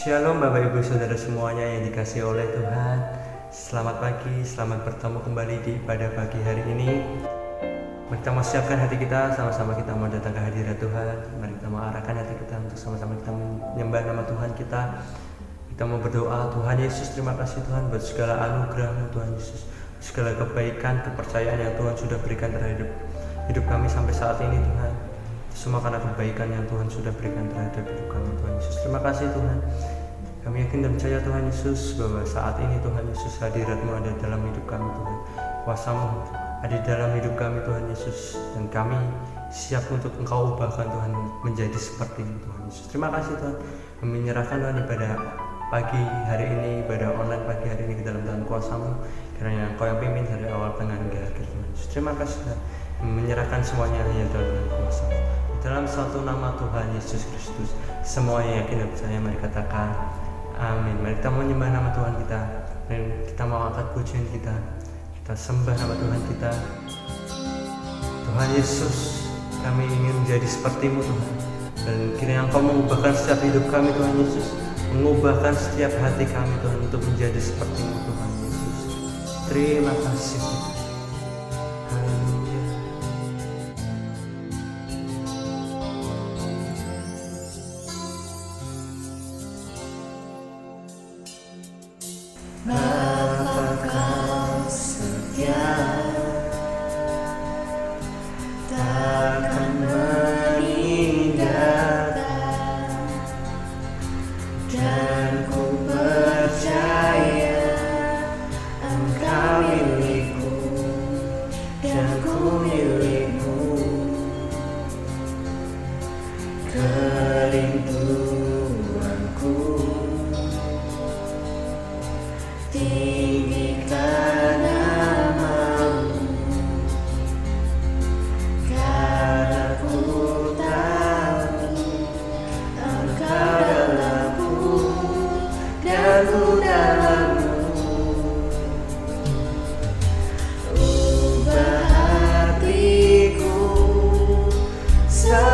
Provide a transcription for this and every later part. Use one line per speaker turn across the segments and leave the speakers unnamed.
Shalom Bapak Ibu Saudara semuanya yang dikasihi oleh Tuhan. Selamat pagi, selamat bertemu kembali di ibadah pagi hari ini. Mari kita mau siapkan hati kita, sama-sama kita mau datang ke hadirat Tuhan. Mari kita mau arahkan hati kita untuk sama-sama kita menyembah nama Tuhan kita. Kita mau berdoa, Tuhan Yesus, terima kasih Tuhan buat segala anugerah-Mu Tuhan Yesus, segala kebaikan, kepercayaan yang Tuhan sudah berikan terhadap hidup kami sampai saat ini Tuhan. Semua karena kebaikan yang Tuhan sudah berikan terhadap hidup kami Tuhan Yesus. Terima kasih Tuhan. Kami yakin dan percaya Tuhan Yesus bahwa saat ini Tuhan Yesus hadirat-Mu ada dalam hidup kami Tuhan. Kuasa-Mu ada dalam hidup kami Tuhan Yesus. Dan kami siap untuk Engkau ubahkan Tuhan menjadi seperti Tuhan Yesus. Terima kasih Tuhan. Kami menyerahkan Tuhan ibadah pagi hari ini, ibadah online pagi hari ini ke dalam tangan kuasa-Mu. Karena Engkau yang pimpin dari awal tengah hingga akhir Tuhan Yesus. Terima kasih Tuhan. Menyerahkan semuanya hanya dalam tangan kuasa-Mu. Dalam satu nama Tuhan Yesus Kristus, semua yang yakin dan percaya mari katakan amin. Mari kita menyembah nama Tuhan kita. Mari kita mau angkat pujian kita. Kita sembah nama Tuhan kita. Tuhan Yesus, kami ingin menjadi seperti-Mu Tuhan. Dan kiranya Engkau mengubahkan setiap hidup kami Tuhan Yesus, mengubahkan setiap hati kami Tuhan untuk menjadi seperti-Mu Tuhan Yesus. Terima kasih Tuhan.
Bapa Kau setia, takkan meninggalkan, dan ku percaya Engkau milikku dan ku milikmu. Kerinduanku tinggikan nama-Mu, karena ku tahu Engkau dalam-Ku dan ku dalam-Mu. Ubah hatiku seputih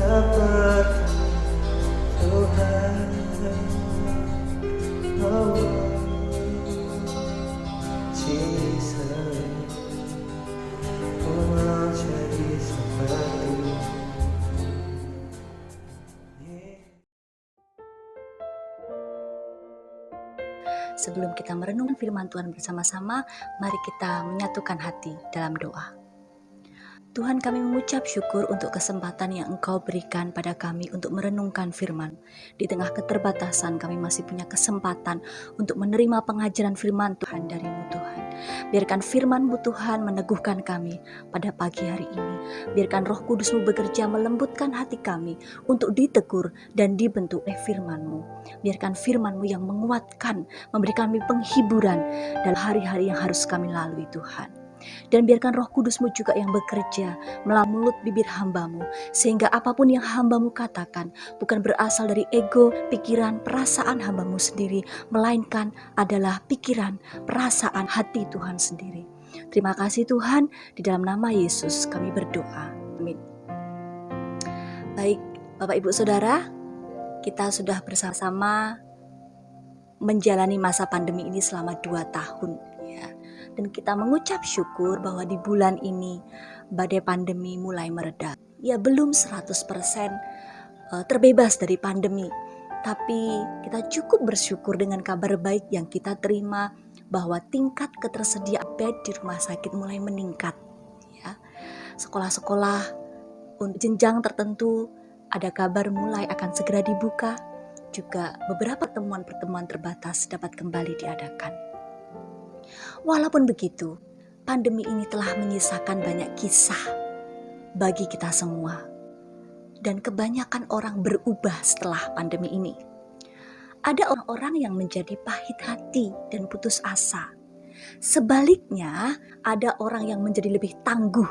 seperti Tuhan Allah. Jesus, oh mau jadi seperti
Sebelum kita merenungkan firman Tuhan bersama-sama, mari kita menyatukan hati dalam doa. Tuhan, kami mengucap syukur untuk kesempatan yang Engkau berikan pada kami untuk merenungkan firman. Di tengah keterbatasan kami masih punya kesempatan untuk menerima pengajaran firman Tuhan dari-Mu Tuhan. Biarkan firman-Mu Tuhan meneguhkan kami pada pagi hari ini. Biarkan Roh Kudus-Mu bekerja melembutkan hati kami untuk ditegur dan dibentuk oleh firman-Mu. Biarkan firman-Mu yang menguatkan, memberikan kami penghiburan dalam hari-hari yang harus kami lalui Tuhan. Dan biarkan Roh Kudus-Mu juga yang bekerja melalui mulut bibir hamba-Mu, sehingga apapun yang hamba-Mu katakan bukan berasal dari ego, pikiran, perasaan hamba-Mu sendiri, melainkan adalah pikiran, perasaan hati Tuhan sendiri. Terima kasih Tuhan, di dalam nama Yesus kami berdoa. Amin. Baik, Bapak Ibu Saudara, kita sudah bersama-sama menjalani masa pandemi ini selama 2 tahun. Dan kita mengucap syukur bahwa di bulan ini badai pandemi mulai mereda. Ya belum 100% terbebas dari pandemi, tapi kita cukup bersyukur dengan kabar baik yang kita terima bahwa tingkat ketersediaan bed di rumah sakit mulai meningkat. Ya, sekolah-sekolah untuk jenjang tertentu ada kabar mulai akan segera dibuka. Juga beberapa pertemuan-pertemuan terbatas dapat kembali diadakan. Walaupun begitu, pandemi ini telah menyisakan banyak kisah bagi kita semua. Dan kebanyakan orang berubah setelah pandemi ini. Ada orang-orang yang menjadi pahit hati dan putus asa. Sebaliknya, ada orang yang menjadi lebih tangguh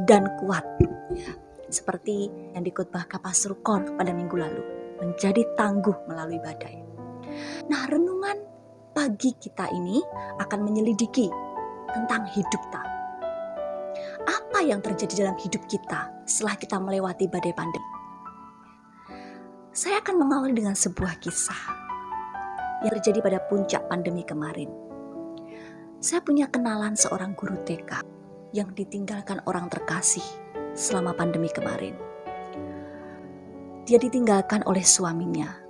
dan kuat. Ya, seperti yang dikhotbahkan Pastor Kon pada minggu lalu. Menjadi tangguh melalui badai. Nah, renungan pagi kita ini akan menyelidiki tentang hidup kita. Apa yang terjadi dalam hidup kita setelah kita melewati badai pandemi? Saya akan mengawali dengan sebuah kisah yang terjadi pada puncak pandemi kemarin. Saya punya kenalan seorang guru TK yang ditinggalkan orang terkasih selama pandemi kemarin. Dia ditinggalkan oleh suaminya.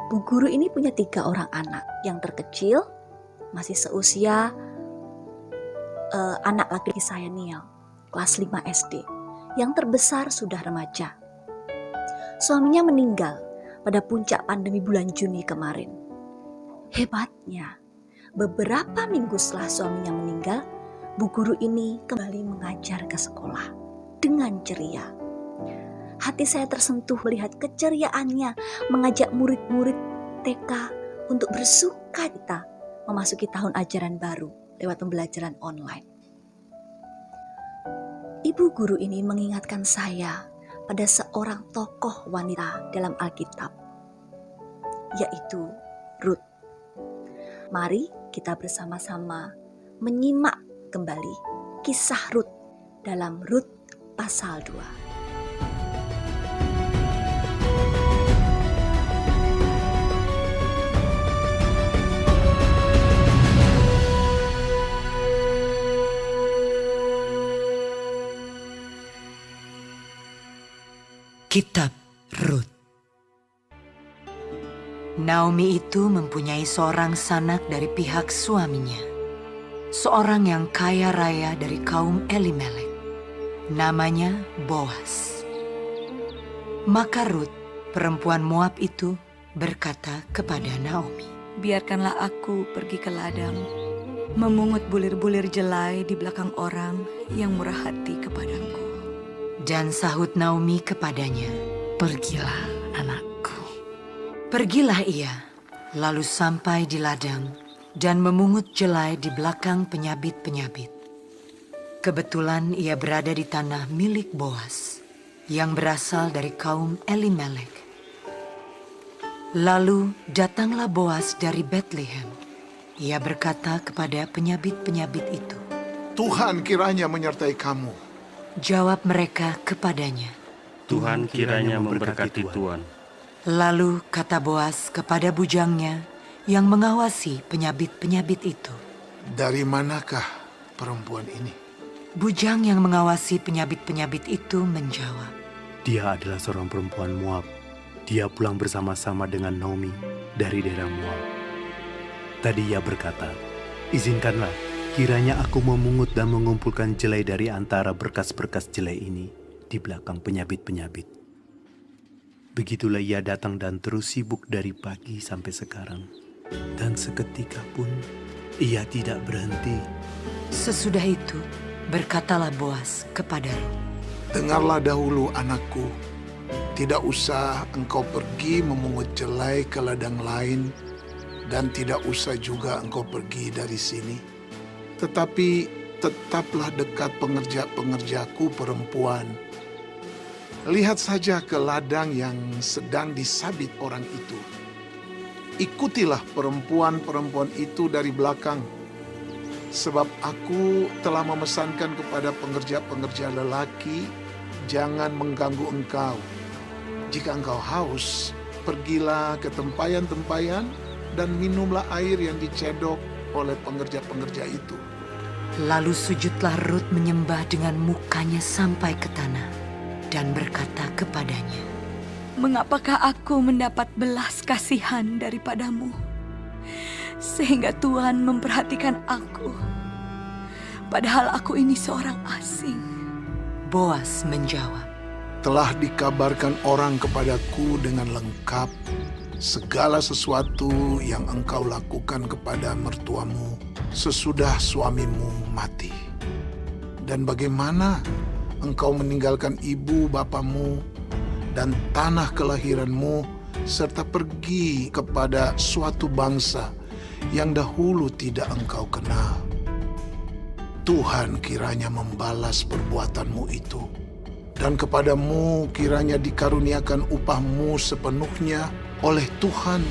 Bu guru ini punya 3 orang anak. Yang terkecil masih seusia anak laki-laki saya Niel, kelas 5 SD. Yang terbesar sudah remaja. Suaminya meninggal pada puncak pandemi bulan Juni kemarin. Hebatnya, beberapa minggu setelah suaminya meninggal, bu guru ini kembali mengajar ke sekolah dengan ceria. Hati saya tersentuh melihat keceriaannya mengajak murid-murid TK untuk bersuka cita memasuki tahun ajaran baru lewat pembelajaran online. Ibu guru ini mengingatkan saya pada seorang tokoh wanita dalam Alkitab, yaitu Rut. Mari kita bersama-sama menyimak kembali kisah Rut dalam Rut pasal 2.
Kitab Rut. Naomi itu mempunyai seorang sanak dari pihak suaminya, seorang yang kaya raya dari kaum Elimelek, namanya Boas. Maka Rut, perempuan Moab itu, berkata kepada Naomi,
"Biarkanlah aku pergi ke ladang, memungut bulir-bulir jelai di belakang orang yang murah hati kepadaku."
Dan sahut Naomi kepadanya, "Pergilah, anakku." Pergilah ia, lalu sampai di ladang dan memungut jelai di belakang penyabit-penyabit. Kebetulan ia berada di tanah milik Boas, yang berasal dari kaum Elimelek. Lalu datanglah Boas dari Betlehem. Ia berkata kepada penyabit-penyabit itu,
"Tuhan kiranya menyertai kamu."
Jawab mereka kepadanya,
Tuhan kiranya memberkati tuan.
Lalu kata Boas kepada bujangnya yang mengawasi penyabit-penyabit itu.
Dari manakah perempuan ini?
Bujang yang mengawasi penyabit-penyabit itu menjawab,
Dia adalah seorang perempuan Moab. Dia pulang bersama-sama dengan Naomi dari daerah Moab. Tadi ia berkata, izinkanlah kiranya aku memungut dan mengumpulkan jelai dari antara berkas-berkas jelai ini di belakang penyabit-penyabit. Begitulah ia datang dan terus sibuk dari pagi sampai sekarang. Dan seketika pun ia tidak berhenti.
Sesudah itu berkatalah Boas kepada Rut,
Dengarlah dahulu anakku, tidak usah engkau pergi memungut jelai ke ladang lain, dan tidak usah juga engkau pergi dari sini. Tetapi tetaplah dekat pengerja-pengerjaku perempuan. Lihat saja ke ladang yang sedang disabit orang itu. Ikutilah perempuan-perempuan itu dari belakang, sebab aku telah memesankan kepada pengerja-pengerja lelaki, jangan mengganggu engkau. Jika engkau haus, pergilah ke tempayan-tempayan dan minumlah air yang dicedok oleh pengerja-pengerja itu.
Lalu sujudlah Rut menyembah dengan mukanya sampai ke tanah dan berkata kepadanya,
Mengapakah aku mendapat belas kasihan daripadamu, sehingga Tuhan memperhatikan aku, padahal aku ini seorang asing?
Boas menjawab,
Telah dikabarkan orang kepadaku dengan lengkap segala sesuatu yang engkau lakukan kepada mertuamu sesudah suamimu mati. Dan bagaimana engkau meninggalkan ibu bapamu dan tanah kelahiranmu serta pergi kepada suatu bangsa yang dahulu tidak engkau kenal. Tuhan kiranya membalas perbuatanmu itu, dan kepadamu kiranya dikaruniakan upahmu sepenuhnya oleh Tuhan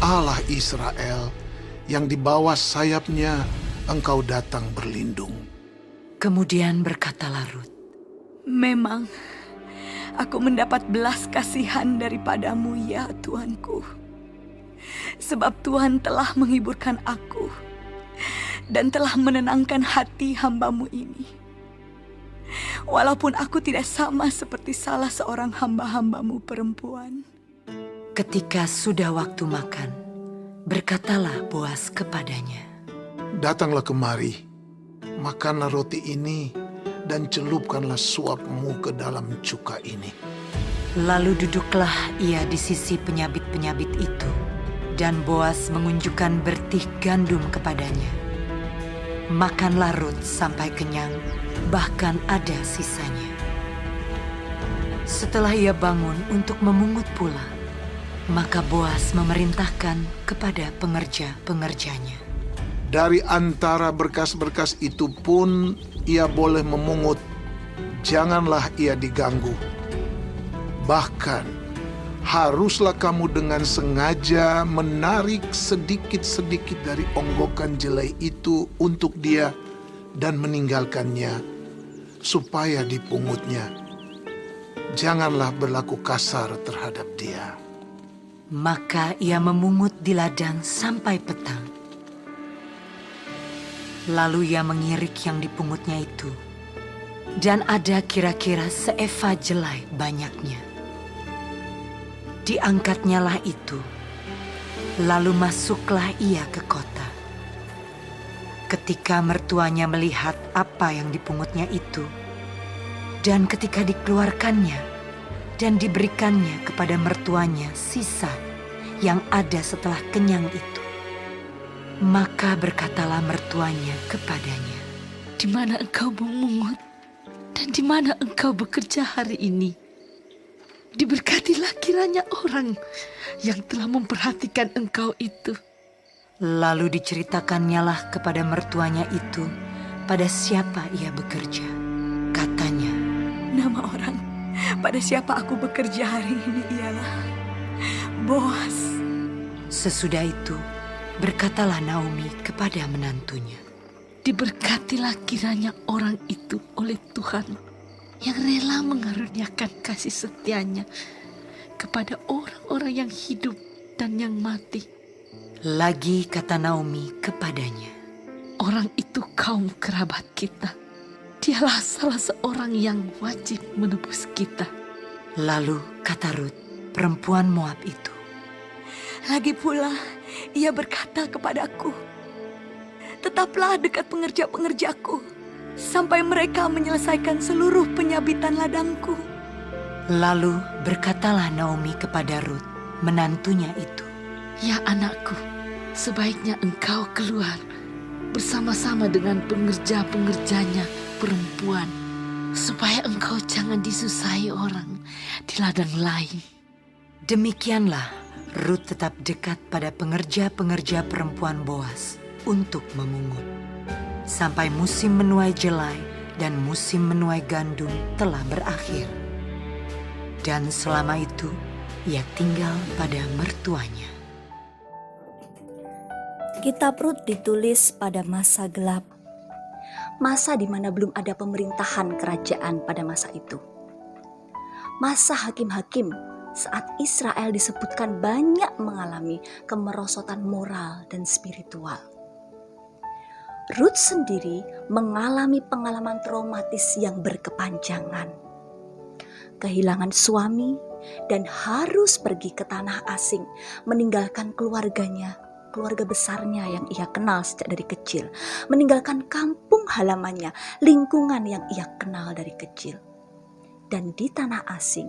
Allah Israel, yang di bawah sayapnya engkau datang berlindung.
Kemudian berkatalah Rut,
Memang aku mendapat belas kasihan daripadamu, ya Tuanku. Sebab Tuhan telah menghiburkan aku dan telah menenangkan hati hamba-Mu ini. Walaupun aku tidak sama seperti salah seorang hamba-hamba-Mu perempuan.
ketika sudah waktu makan, berkatalah Boas kepadanya,
Datanglah kemari, makanlah roti ini, dan celupkanlah suapmu ke dalam cuka ini.
Lalu duduklah ia di sisi penyabit-penyabit itu, dan Boas mengunjukkan bertih gandum kepadanya. Makanlah Rut sampai kenyang, bahkan ada sisanya. Setelah ia bangun untuk memungut pula, maka Boas memerintahkan kepada pengerja-pengerjanya,
Dari antara berkas-berkas itu pun ia boleh memungut, janganlah ia diganggu. Bahkan haruslah kamu dengan sengaja menarik sedikit-sedikit dari onggokan jelai itu untuk dia dan meninggalkannya, supaya dipungutnya. Janganlah berlaku kasar terhadap dia.
maka ia memungut di ladang sampai petang. Lalu ia mengirik yang dipungutnya itu, dan ada kira-kira seeva jelai banyaknya. Diangkatnyalah itu, lalu masuklah ia ke kota. Ketika mertuanya melihat apa yang dipungutnya itu, dan ketika dikeluarkannya dan diberikannya kepada mertuanya sisa yang ada setelah kenyang itu, maka berkatalah mertuanya kepadanya,
Di mana engkau memungut dan di mana engkau bekerja hari ini? Diberkatilah kiranya orang yang telah memperhatikan engkau itu.
Lalu diceritakannya kepada mertuanya itu pada siapa ia bekerja. Katanya,
Nama orang pada siapa aku bekerja hari ini ialah Boas.
sesudah itu berkatalah Naomi kepada menantunya,
Diberkatilah kiranya orang itu oleh Tuhan yang rela mengaruniakan kasih setianya kepada orang-orang yang hidup dan yang mati.
Lagi kata Naomi kepadanya,
Orang itu kaum kerabat kita. Dialah salah seorang yang wajib menebus kita.
lalu kata Rut, perempuan Moab itu,
Lagi pula, ia berkata kepadaku, tetaplah dekat pengerja-pengerjaku, sampai mereka menyelesaikan seluruh penyabitan ladangku.
Lalu berkatalah Naomi kepada Rut, menantunya itu,
Ya anakku, sebaiknya engkau keluar bersama-sama dengan pengerja-pengerjanya perempuan, supaya engkau jangan disusahi orang di ladang lain.
Demikianlah Rut tetap dekat pada pengerja-pengerja perempuan Boas untuk memungut. Sampai musim menuai jelai dan musim menuai gandum telah berakhir. Dan selama itu ia tinggal pada mertuanya.
Kitab Rut ditulis pada masa gelap, masa di mana belum ada pemerintahan kerajaan pada masa itu. Masa hakim-hakim saat Israel disebutkan banyak mengalami kemerosotan moral dan spiritual. Rut sendiri mengalami pengalaman traumatis yang berkepanjangan. Kehilangan suami dan harus pergi ke tanah asing, meninggalkan keluarganya, keluarga besarnya yang ia kenal sejak dari kecil, meninggalkan kampung halamannya, lingkungan yang ia kenal dari kecil. Dan di tanah asing,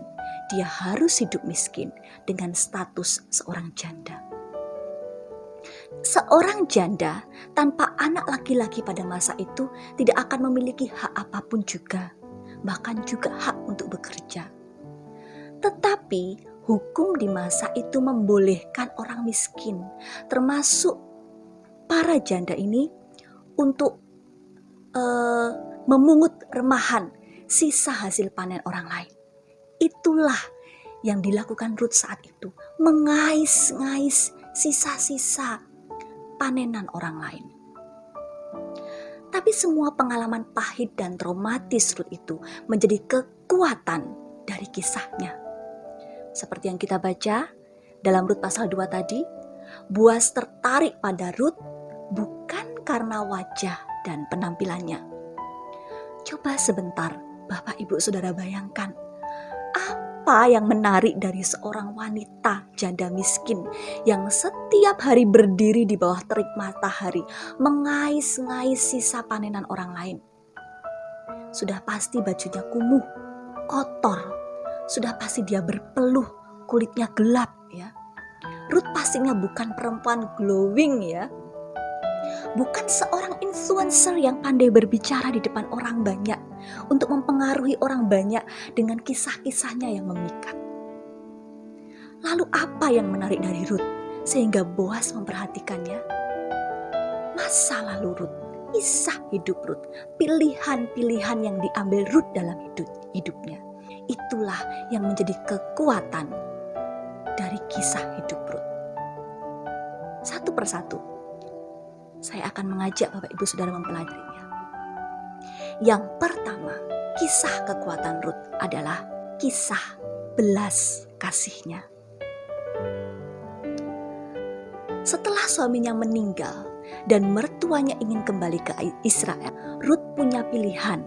dia harus hidup miskin dengan status seorang janda. Seorang janda tanpa anak laki-laki pada masa itu tidak akan memiliki hak apapun juga, bahkan juga hak untuk bekerja. Tetapi hukum di masa itu membolehkan orang miskin, termasuk para janda ini, untuk memungut remahan sisa hasil panen orang lain. Itulah yang dilakukan Rut saat itu, mengais-ngais sisa-sisa panenan orang lain. Tapi semua pengalaman pahit dan traumatis Rut itu menjadi kekuatan dari kisahnya. Seperti yang kita baca dalam Rut pasal 2 tadi, Boas tertarik pada Rut bukan karena wajah dan penampilannya. Coba sebentar Bapak Ibu Saudara bayangkan, apa yang menarik dari seorang wanita janda miskin yang setiap hari berdiri di bawah terik matahari, mengais-ngais sisa panenan orang lain. Sudah pasti bajunya kumuh, kotor. Sudah pasti dia berpeluh, kulitnya gelap ya. Rut pastinya bukan perempuan glowing ya. Bukan seorang influencer yang pandai berbicara di depan orang banyak untuk mempengaruhi orang banyak dengan kisah-kisahnya yang memikat. Lalu apa yang menarik dari Rut sehingga Boas memperhatikannya? Masa lalu Rut, kisah hidup Rut, pilihan-pilihan yang diambil Rut dalam hidupnya. Itulah yang menjadi kekuatan dari kisah hidup Rut. Satu persatu, saya akan mengajak Bapak Ibu Saudara mempelajarinya. Yang pertama, kisah kekuatan Rut adalah kisah belas kasihnya. Setelah suaminya meninggal dan mertuanya ingin kembali ke Israel, Rut punya pilihan.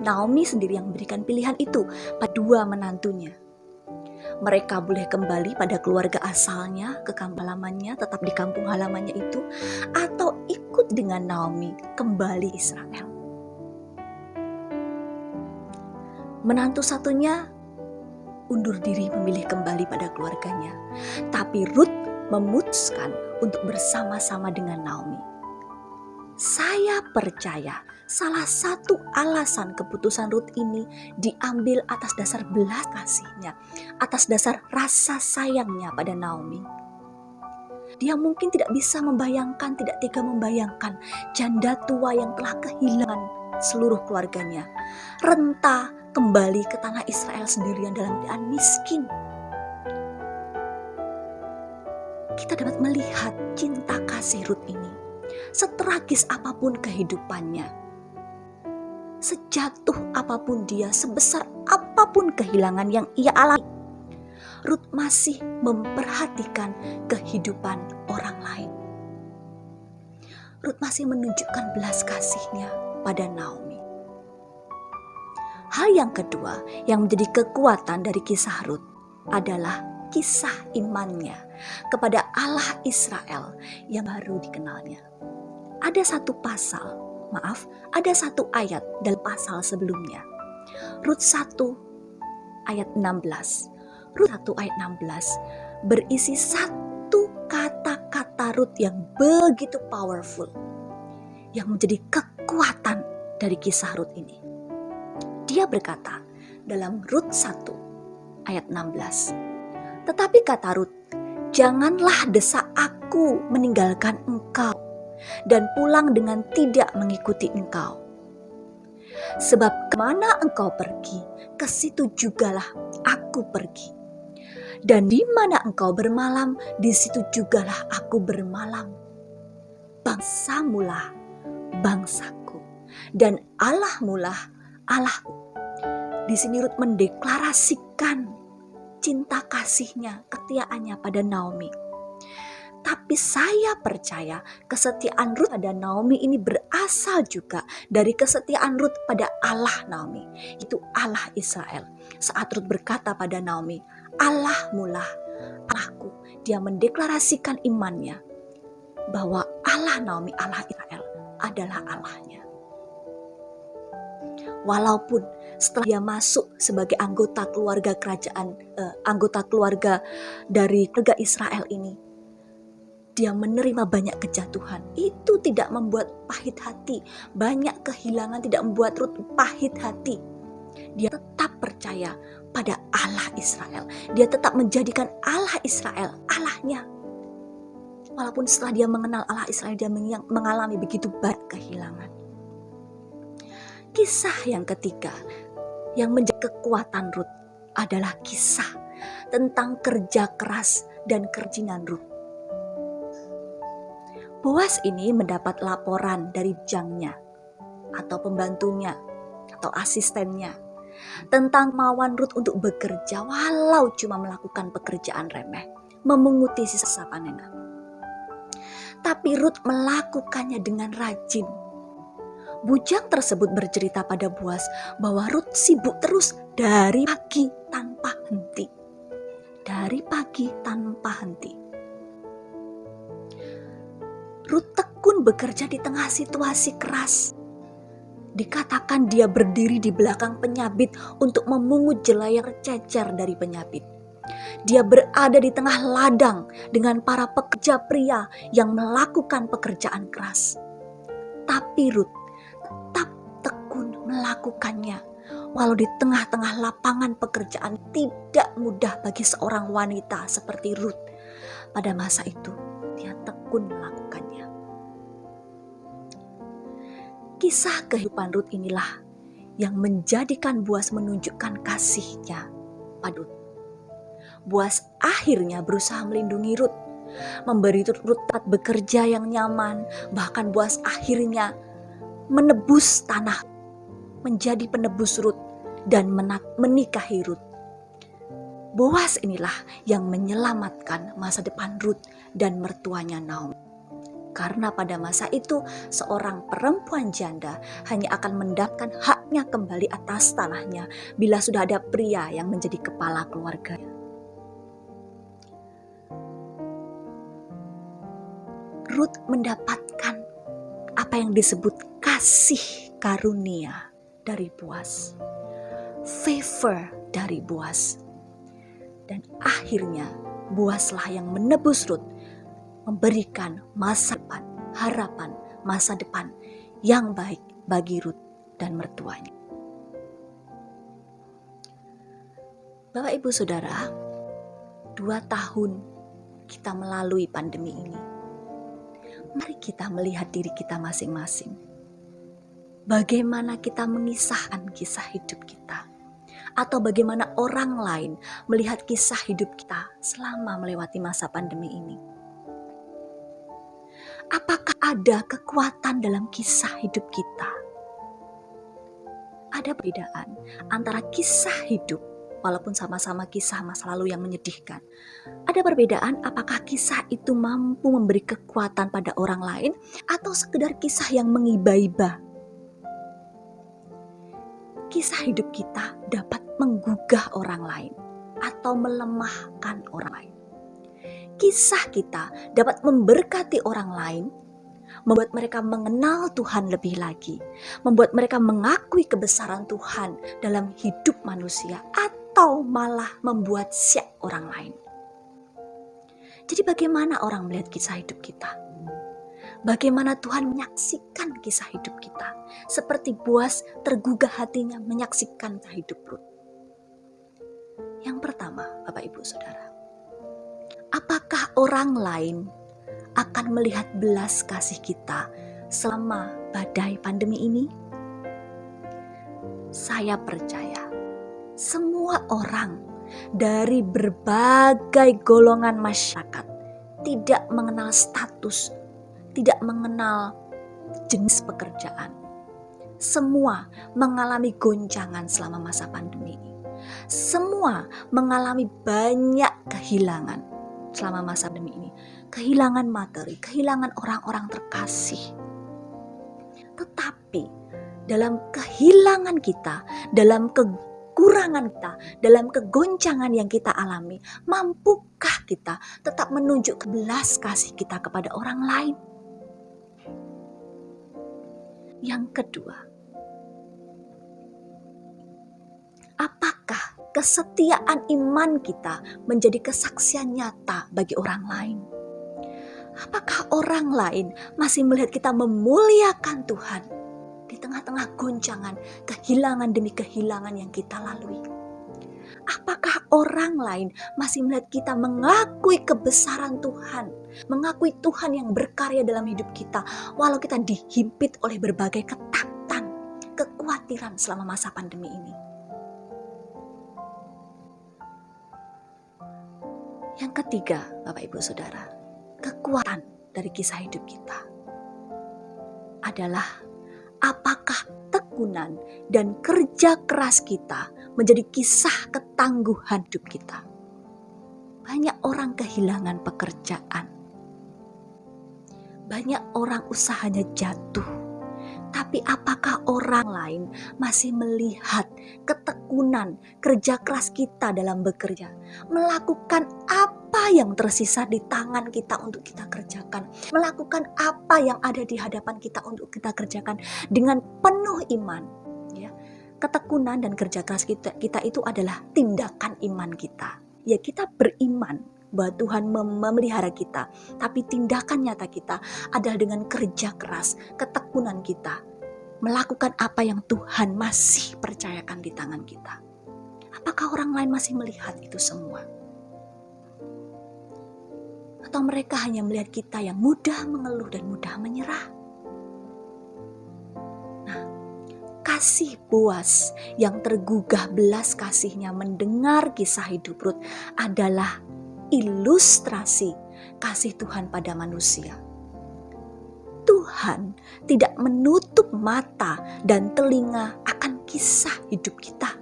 Naomi sendiri yang memberikan pilihan itu pada dua menantunya. Mereka boleh kembali pada keluarga asalnya, ke kampung halamannya, tetap di kampung halamannya itu, atau ikut dengan Naomi kembali Israel. Menantu satunya undur diri memilih kembali pada keluarganya, tapi Rut memutuskan untuk bersama-sama dengan Naomi. Saya percaya salah satu alasan keputusan Rut ini diambil atas dasar belas kasihnya, atas dasar rasa sayangnya pada Naomi. Dia mungkin tidak bisa membayangkan, tidak tega membayangkan janda tua yang telah kehilangan seluruh keluarganya, renta kembali ke tanah Israel sendirian dalam keadaan miskin. Kita dapat melihat cinta kasih Rut ini. Setragis apapun kehidupannya, Sejatuh apapun dia, sebesar apapun kehilangan yang ia alami, Rut masih memperhatikan kehidupan orang lain. Rut masih menunjukkan belas kasihnya pada Naomi. Hal yang kedua yang menjadi kekuatan dari kisah Rut adalah kisah imannya kepada Allah Israel yang baru dikenalnya. Ada satu ayat dalam pasal sebelumnya. Rut 1 ayat 16. Rut 1 ayat 16 berisi satu kata-kata Rut yang begitu powerful, yang menjadi kekuatan dari kisah Rut ini. Dia berkata dalam Rut 1 ayat 16, "Tetapi kata Rut, janganlah desak aku meninggalkan engkau dan pulang dengan tidak mengikuti engkau. Sebab kemana engkau pergi, ke situ jugalah aku pergi. Dan di mana engkau bermalam, di situ jugalah aku bermalam. Bangsamulah bangsaku, dan Allahmulah Allahku." Di sini Rut mendeklarasikan cinta kasihnya, kesetiaannya pada Naomi. Tapi saya percaya kesetiaan Rut pada Naomi ini berasal juga dari kesetiaan Rut pada Allah Naomi, itu Allah Israel. Saat Rut berkata pada Naomi, "Allahmulah Allahku," dia mendeklarasikan imannya bahwa Allah Naomi, Allah Israel adalah Allahnya. Walaupun setelah dia masuk sebagai anggota keluarga anggota keluarga dari keluarga Israel ini, dia menerima banyak kejatuhan. Itu tidak membuat pahit hati. Banyak kehilangan tidak membuat Rut pahit hati. Dia tetap percaya pada Allah Israel. Dia tetap menjadikan Allah Israel Allahnya. Walaupun setelah dia mengenal Allah Israel, dia mengalami begitu banyak kehilangan. Kisah yang ketiga yang menjadi kekuatan Rut adalah kisah tentang kerja keras dan kerajinan Rut. Boas ini mendapat laporan dari bujangnya atau pembantunya atau asistennya tentang kemauan Rut untuk bekerja walau cuma melakukan pekerjaan remeh, memunguti sisa panenan. Tapi Rut melakukannya dengan rajin. Bujang tersebut bercerita pada Boas bahwa Rut sibuk terus dari pagi tanpa henti. Dari pagi tanpa henti. Rut tekun bekerja di tengah situasi keras. Dikatakan dia berdiri di belakang penyabit untuk memungut jelai yang cecer dari penyabit. Dia berada di tengah ladang dengan para pekerja pria yang melakukan pekerjaan keras. Tapi Rut tetap tekun melakukannya. Walau di tengah-tengah lapangan pekerjaan tidak mudah bagi seorang wanita seperti Rut. Pada masa itu dia tekun melakukannya. Kisah kehidupan Rut inilah yang menjadikan Boas menunjukkan kasihnya pada Rut. Boas akhirnya berusaha melindungi Rut, memberi Rut tempat bekerja yang nyaman. Bahkan Boas akhirnya menebus tanah, menjadi penebus Rut dan menikahi Rut. Boas inilah yang menyelamatkan masa depan Rut dan mertuanya Naomi. Karena pada masa itu seorang perempuan janda hanya akan mendapatkan haknya kembali atas tanahnya bila sudah ada pria yang menjadi kepala keluarganya. Rut mendapatkan apa yang disebut kasih karunia dari Boas, favor dari Boas. Dan akhirnya Boaslah yang menebus Rut, memberikan masa depan, harapan masa depan yang baik bagi Rut dan mertuanya. Bapak Ibu Saudara, 2 tahun kita melalui pandemi ini. Mari kita melihat diri kita masing-masing. Bagaimana kita mengisahkan kisah hidup kita, atau bagaimana orang lain melihat kisah hidup kita selama melewati masa pandemi ini. Apakah ada kekuatan dalam kisah hidup kita? Ada perbedaan antara kisah hidup, walaupun sama-sama kisah masa lalu yang menyedihkan. Ada perbedaan apakah kisah itu mampu memberi kekuatan pada orang lain atau sekedar kisah yang mengiba-iba. Kisah hidup kita dapat menggugah orang lain atau melemahkan orang lain. Kisah kita dapat memberkati orang lain, membuat mereka mengenal Tuhan lebih lagi, membuat mereka mengakui kebesaran Tuhan dalam hidup manusia, atau malah membuat syok orang lain. Jadi bagaimana orang melihat kisah hidup kita? Bagaimana Tuhan menyaksikan kisah hidup kita? Seperti Boas tergugah hatinya menyaksikan kisah hidup Rut. Yang pertama, Bapak Ibu Saudara, apakah orang lain akan melihat belas kasih kita selama badai pandemi ini? Saya percaya semua orang dari berbagai golongan masyarakat, tidak mengenal status, tidak mengenal jenis pekerjaan, semua mengalami goncangan selama masa pandemi ini. Semua mengalami banyak kehilangan selama masa pandemi ini. Kehilangan materi, kehilangan orang-orang terkasih. Tetapi dalam kehilangan kita, dalam kekurangan kita, dalam kegoncangan yang kita alami, mampukah kita tetap menunjuk belas kasih kita kepada orang lain? Yang kedua, apakah kesetiaan iman kita menjadi kesaksian nyata bagi orang lain? Apakah orang lain masih melihat kita memuliakan Tuhan di tengah-tengah goncangan, kehilangan demi kehilangan yang kita lalui? Apakah orang lain masih melihat kita mengakui kebesaran Tuhan, mengakui Tuhan yang berkarya dalam hidup kita, walau kita dihimpit oleh berbagai ketakutan, kekhawatiran selama masa pandemi ini? Yang ketiga, Bapak Ibu Saudara, kekuatan dari kisah hidup kita adalah apakah tekunan dan kerja keras kita menjadi kisah ketangguhan hidup kita. Banyak orang kehilangan pekerjaan, banyak orang usahanya jatuh. Tapi apakah orang lain masih melihat ketekunan, kerja keras kita dalam bekerja? Melakukan apa yang tersisa di tangan kita untuk kita kerjakan. Melakukan apa yang ada di hadapan kita untuk kita kerjakan dengan penuh iman. Ya, ketekunan dan kerja keras kita itu adalah tindakan iman kita. Ya, kita beriman bahwa Tuhan memelihara kita, tapi tindakan nyata kita adalah dengan kerja keras, ketekunan kita, melakukan apa yang Tuhan masih percayakan di tangan kita. Apakah orang lain masih melihat itu semua? Atau mereka hanya melihat kita yang mudah mengeluh dan mudah menyerah? Nah, kasih Boas yang tergugah belas kasihnya mendengar kisah hidup Rut adalah ilustrasi kasih Tuhan pada manusia. Tuhan tidak menutup mata dan telinga akan kisah hidup kita.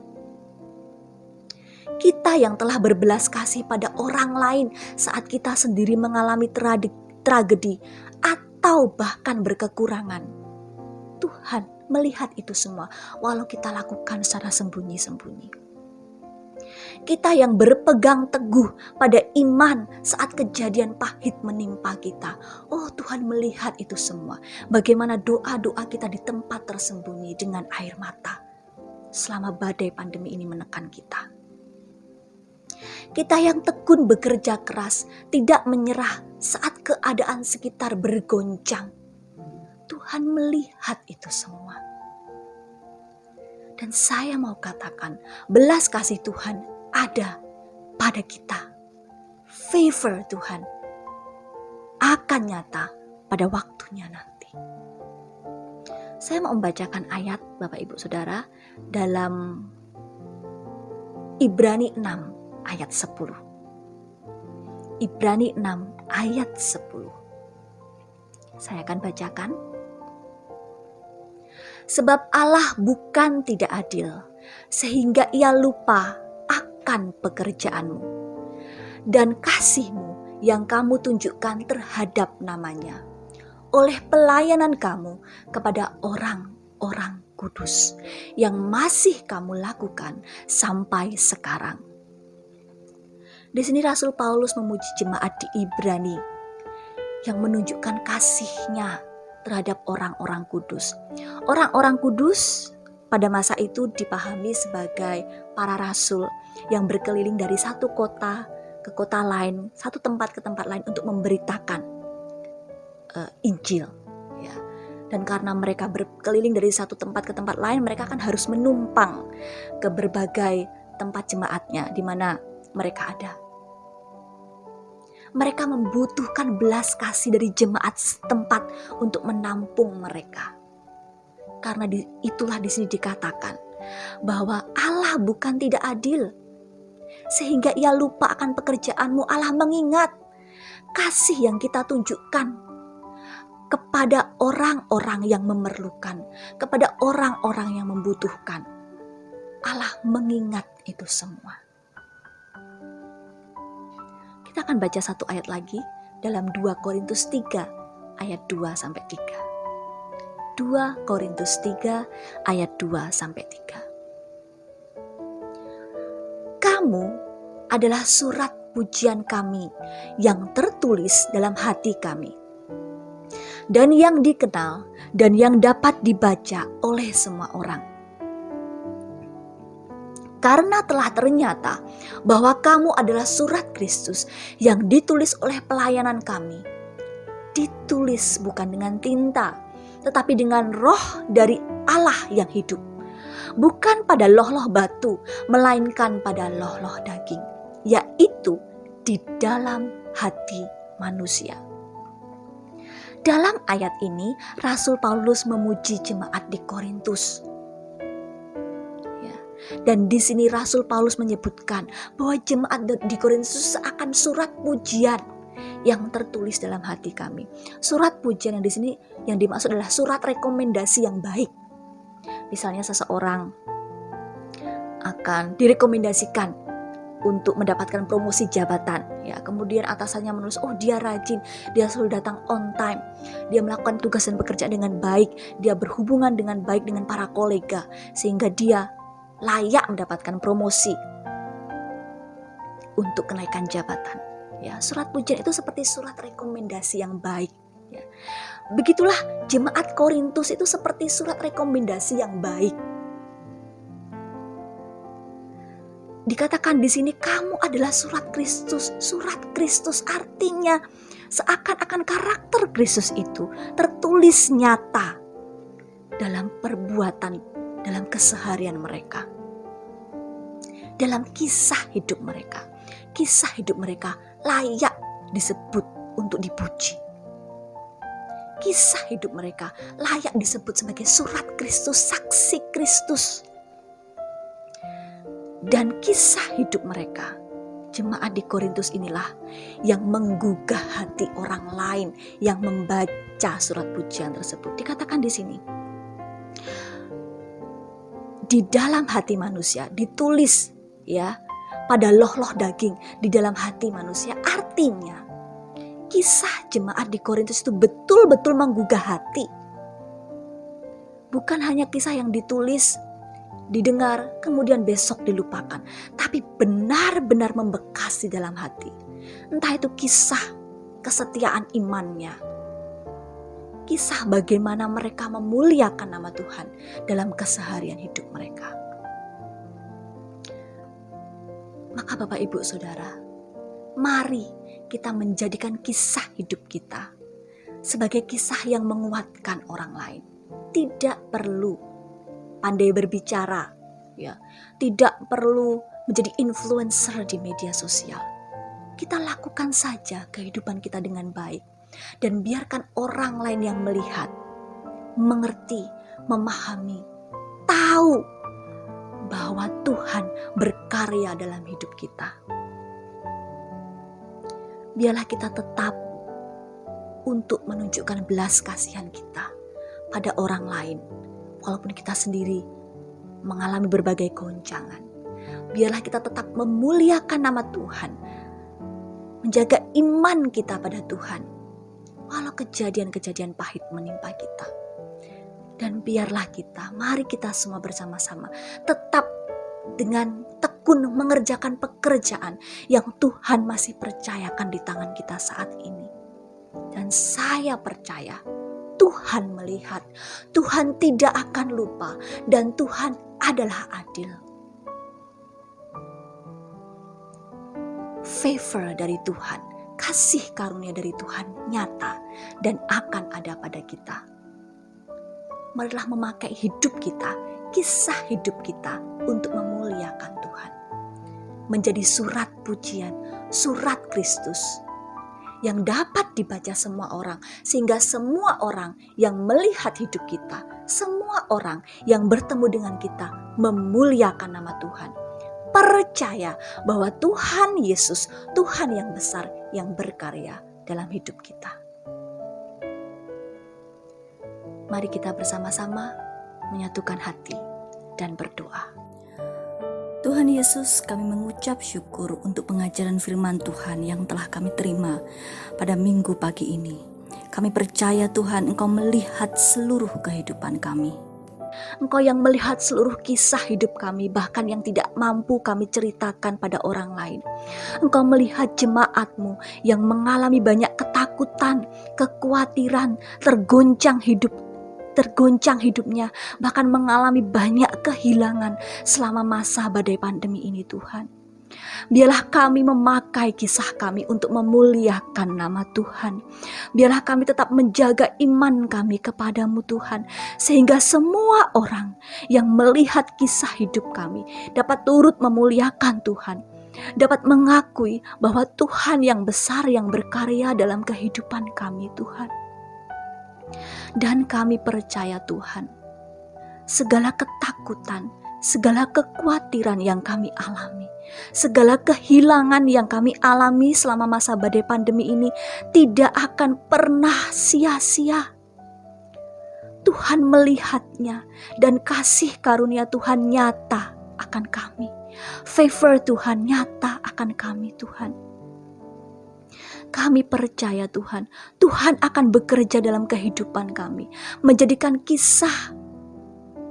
Kita yang telah berbelas kasih pada orang lain saat kita sendiri mengalami tragedi atau bahkan berkekurangan. Tuhan melihat itu semua walau kita lakukan secara sembunyi-sembunyi. Kita yang berpegang teguh pada iman saat kejadian pahit menimpa kita. Oh, Tuhan melihat itu semua. Bagaimana doa-doa kita di tempat tersembunyi dengan air mata selama badai pandemi ini menekan kita. Kita yang tekun bekerja keras, tidak menyerah saat keadaan sekitar bergoncang. Tuhan melihat itu semua. Dan saya mau katakan, belas kasih Tuhan ada pada kita. Favor Tuhan akan nyata pada waktunya nanti. Saya mau membacakan ayat Bapak Ibu Saudara dalam Ibrani 6 ayat 10. Ibrani 6 ayat 10. Saya akan bacakan. Sebab Allah bukan tidak adil, sehingga ia lupa akan pekerjaanmu dan kasih-Mu yang kamu tunjukkan terhadap namanya oleh pelayanan kamu kepada orang-orang kudus yang masih kamu lakukan sampai sekarang. Di sini Rasul Paulus memuji jemaat di Ibrani yang menunjukkan kasihnya terhadap orang-orang kudus. Orang-orang kudus pada masa itu dipahami sebagai para rasul yang berkeliling dari satu kota ke kota lain, satu tempat ke tempat lain untuk memberitakan Injil. Ya. Dan karena mereka berkeliling dari satu tempat ke tempat lain, mereka kan harus menumpang ke berbagai tempat jemaatnya di mana mereka ada. Mereka membutuhkan belas kasih dari jemaat setempat untuk menampung mereka. Karena itulah di sini dikatakan bahwa Allah bukan tidak adil, sehingga ia lupa akan pekerjaanmu. Allah mengingat kasih yang kita tunjukkan kepada orang-orang yang memerlukan, kepada orang-orang yang membutuhkan. Allah mengingat itu semua. Kita akan baca satu ayat lagi dalam 2 Korintus 3 ayat 2 sampai 3. 2 Korintus 3 ayat 2 sampai 3. Kamu adalah surat pujian kami yang tertulis dalam hati kami, dan yang dikenal dan yang dapat dibaca oleh semua orang. Karena telah ternyata bahwa kamu adalah surat Kristus yang ditulis oleh pelayanan kami. Ditulis bukan dengan tinta, tetapi dengan roh dari Allah yang hidup. Bukan pada loh-loh batu, melainkan pada loh-loh daging, yaitu di dalam hati manusia. Dalam ayat ini, Rasul Paulus memuji jemaat di Korintus. Dan di sini Rasul Paulus menyebutkan bahwa jemaat di Korintus seakan surat pujian yang tertulis dalam hati kami. Surat pujian yang di sini yang dimaksud adalah surat rekomendasi yang baik. Misalnya seseorang akan direkomendasikan untuk mendapatkan promosi jabatan, ya, kemudian atasannya menulis, oh dia rajin, dia selalu datang on time, dia melakukan tugas dan pekerjaan dengan baik, dia berhubungan dengan baik dengan para kolega, sehingga dia layak mendapatkan promosi untuk kenaikan jabatan. Ya, surat pujian itu seperti surat rekomendasi yang baik. Ya. Begitulah jemaat Korintus itu seperti surat rekomendasi yang baik. Dikatakan di sini kamu adalah surat Kristus. Surat Kristus artinya seakan-akan karakter Kristus itu tertulis nyata dalam perbuatan, dalam keseharian mereka, dalam kisah hidup mereka. Kisah hidup mereka layak disebut untuk dipuji. Kisah hidup mereka layak disebut sebagai surat Kristus, saksi Kristus. Dan kisah hidup mereka, jemaat di Korintus inilah yang menggugah hati orang lain yang membaca surat pujian tersebut. Dikatakan di sini, di dalam hati manusia ditulis, ya, pada loh-loh daging di dalam hati manusia. Artinya kisah jemaat di Korintus itu betul-betul menggugah hati. Bukan hanya kisah yang ditulis, didengar, kemudian besok dilupakan, tapi benar-benar membekas di dalam hati. Entah itu kisah kesetiaan imannya, kisah bagaimana mereka memuliakan nama Tuhan dalam keseharian hidup mereka. Maka Bapak Ibu Saudara, mari kita menjadikan kisah hidup kita sebagai kisah yang menguatkan orang lain. Tidak perlu pandai berbicara, ya, tidak perlu menjadi influencer di media sosial. Kita lakukan saja kehidupan kita dengan baik dan biarkan orang lain yang melihat, mengerti, memahami, tahu bahwa Tuhan berkarya dalam hidup kita. Biarlah kita tetap untuk menunjukkan belas kasihan kita pada orang lain, walaupun kita sendiri mengalami berbagai goncangan. Biarlah kita tetap memuliakan nama Tuhan, menjaga iman kita pada Tuhan, walau kejadian-kejadian pahit menimpa kita. Dan biarlah mari kita semua bersama-sama tetap dengan tekun mengerjakan pekerjaan yang Tuhan masih percayakan di tangan kita saat ini. Dan saya percaya Tuhan melihat, Tuhan tidak akan lupa, dan Tuhan adalah adil. Favor dari Tuhan, kasih karunia dari Tuhan nyata dan akan ada pada kita. Marilah memakai hidup kita, kisah hidup kita untuk memuliakan Tuhan. Menjadi surat pujian, surat Kristus yang dapat dibaca semua orang, sehingga semua orang yang melihat hidup kita, semua orang yang bertemu dengan kita memuliakan nama Tuhan. Percaya bahwa Tuhan Yesus, Tuhan yang besar yang berkarya dalam hidup kita. Mari kita bersama-sama menyatukan hati dan berdoa. Tuhan Yesus, kami mengucap syukur untuk pengajaran firman Tuhan yang telah kami terima pada minggu pagi ini. Kami percaya Tuhan, Engkau melihat seluruh kehidupan kami. Engkau yang melihat seluruh kisah hidup kami, bahkan yang tidak mampu kami ceritakan pada orang lain. Engkau melihat jemaat-Mu yang mengalami banyak ketakutan, kekhawatiran, tergoncang hidupnya, bahkan mengalami banyak kehilangan selama masa badai pandemi ini Tuhan. Biarlah kami memakai kisah kami untuk memuliakan nama Tuhan. Biarlah kami tetap menjaga iman kami kepadamu Tuhan, sehingga semua orang yang melihat kisah hidup kami dapat turut memuliakan Tuhan, dapat mengakui bahwa Tuhan yang besar yang berkarya dalam kehidupan kami Tuhan. Dan kami percaya Tuhan, segala ketakutan, segala kekhawatiran yang kami alami, segala kehilangan yang kami alami selama masa badai pandemi ini tidak akan pernah sia-sia. Tuhan melihatnya dan kasih karunia Tuhan nyata akan kami. Favor Tuhan nyata akan kami Tuhan. Kami percaya Tuhan, Tuhan akan bekerja dalam kehidupan kami, menjadikan kisah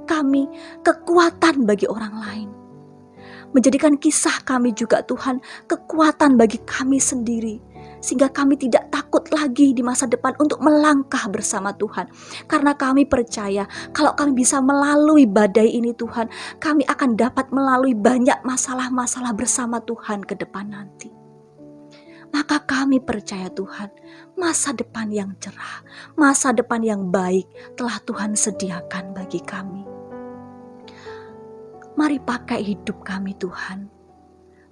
kami kekuatan bagi orang lain. Menjadikan kisah kami juga Tuhan kekuatan bagi kami sendiri, sehingga kami tidak takut lagi di masa depan untuk melangkah bersama Tuhan. Karena kami percaya kalau kami bisa melalui badai ini Tuhan, kami akan dapat melalui banyak masalah-masalah bersama Tuhan ke depan nanti. Maka kami percaya Tuhan, masa depan yang cerah, masa depan yang baik telah Tuhan sediakan bagi kami. Mari pakai hidup kami Tuhan.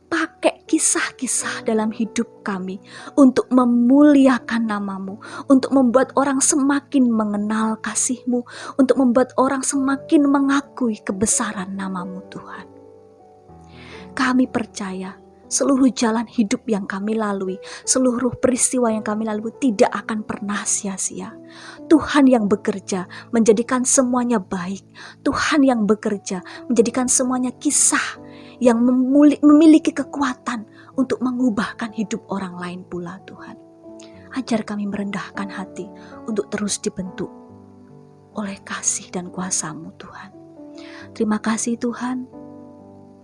Pakai kisah-kisah dalam hidup kami untuk memuliakan nama-Mu, untuk membuat orang semakin mengenal kasih-Mu, untuk membuat orang semakin mengakui kebesaran nama-Mu Tuhan. Kami percaya seluruh jalan hidup yang kami lalui, seluruh peristiwa yang kami lalui tidak akan pernah sia-sia. Tuhan yang bekerja menjadikan semuanya baik. Tuhan yang bekerja menjadikan semuanya kisah yang memiliki kekuatan untuk mengubahkan hidup orang lain pula Tuhan. Ajar kami merendahkan hati untuk terus dibentuk oleh kasih dan kuasa-Mu Tuhan. Terima kasih Tuhan.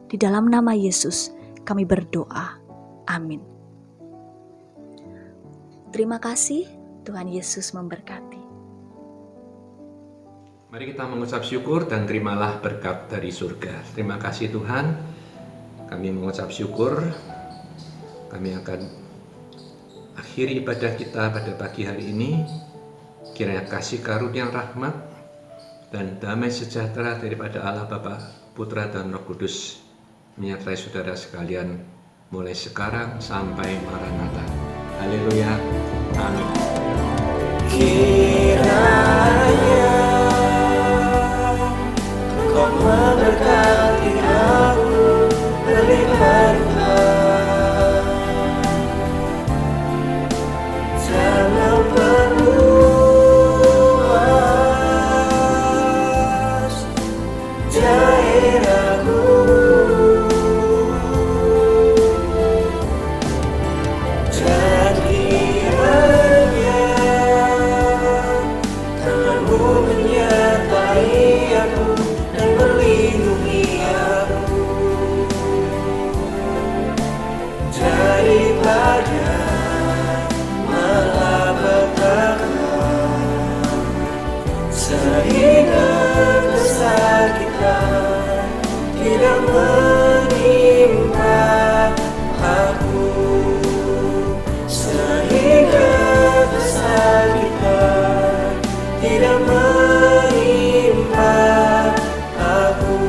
Di dalam nama Yesus kami berdoa. Amin. Terima kasih, Tuhan Yesus memberkati.
Mari kita mengucap syukur dan terimalah berkat dari surga. Terima kasih Tuhan. Kami mengucap syukur. Kami akan akhiri ibadah kita pada pagi hari ini. Kiranya kasih karunia rahmat dan damai sejahtera daripada Allah Bapa, Putra dan Roh Kudus menyertai saudara sekalian mulai sekarang sampai Maranatha. Haleluya. Amin.
Kiranya Kau memberkati aku berlimpah-limpah dalam penuh sehingga kesakitan tidak menimpa aku, sehingga kesakitan tidak menimpa aku,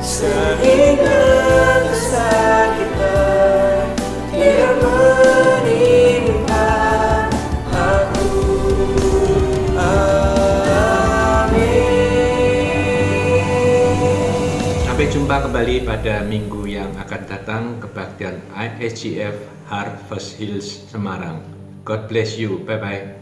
sehingga kesakitan tidak menimpa aku.
Sampai jumpa kembali pada minggu yang akan datang kebaktian ISGF Harvest Hills Semarang. God bless you. Bye-bye.